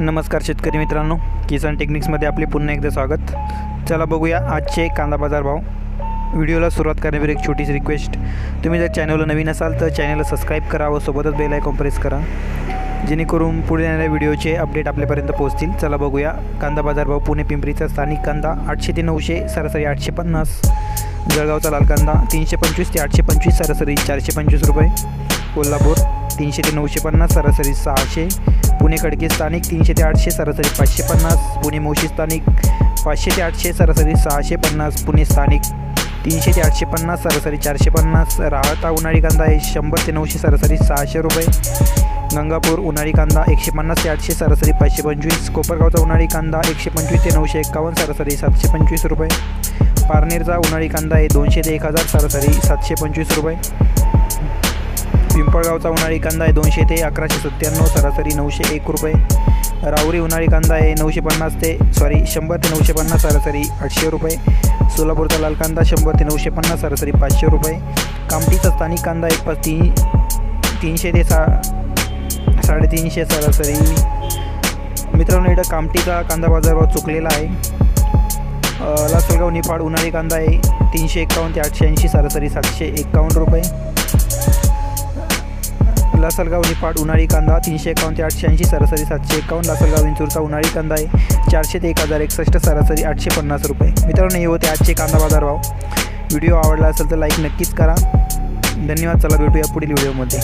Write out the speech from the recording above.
नमस्कार शेतकरी मित्रांनो, किसान टेक्निक्समध्ये आपले पुन्हा एकदा स्वागत। चला बघूया आजचे कांदा बाजार भाव। व्हिडिओला सुरुवात करण्यापूर्वी एक छोटीशी रिक्वेस्ट, तुम्ही जर चॅनलला नवीन असाल तर चॅनलला सबस्क्राईब करा व सोबतच बेल आयकॉन प्रेस करा, जेणेकरून पुढे येणाऱ्या व्हिडिओचे अपडेट आपल्यापर्यंत पोहोचतील। चला बघूया कांदा बाजार भाव। पुणे पिंपरीचा स्थानिक कांदा 800 ते 900, सरासरी 850। जळगावचा लाल कांदा 325 ते 825, सरासरी 425 रुपये। कोल्हापूर 300 ते 950, सरासरी 600। पुणे खडकी स्थानिक 300 ते 800, सरासरी 550। पुणे मोशी स्थानिक 500 ते 800, सरासरी 650। पुणे स्थानिक 300 ते 850, सरासरी 450। राहता उन्हाळी कांदा आहे 100 ते 900, सरासरी 600 रुपये। गंगापूर उन्हाळी कांदा 150 ते 800, सरासरी 525। कोपरगावचा उन्हाळी कांदा 125 ते 951, सरासरी 725 रुपये। पारनेरचा उन्हाळी कांदा आहे 200 ते 1000, सरासरी 725 रुपये। पिंपळगावचा उन्हाळी कांदा आहे 200 ते 1197, सरासरी 901 रुपये। राहुरी उन्हाळी कांदा आहे 100 ते 950, सरासरी 800 रुपये। सोलापूरचा लाल कांदा 100 ते 950, सरासरी 500 रुपये। कामठीचा स्थानिक कांदा आहे 300 ते 350, सरासरी। मित्रांनो, इथं कामठीचा कांदा बाजारभाव चुकलेला आहे। लासलगाव निफाड उन्हाळी कांदा आहे 351 ते 880, सरासरी 751 रुपये। लासलगाव निफाड उन्हाळी कांदा 351 ते 880, सरासरी 751। लासलगाव विंचूरचा उन्हाळी कांदा आहे 400 ते 1061, सरासरी 850 रुपये। मित्रांनो, हे होते आजचे कांदा बाजार भाव। व्हिडिओ आवडला असेल तर लाईक नक्कीच करा। धन्यवाद। चला भेटूया पुढील व्हिडिओमध्ये।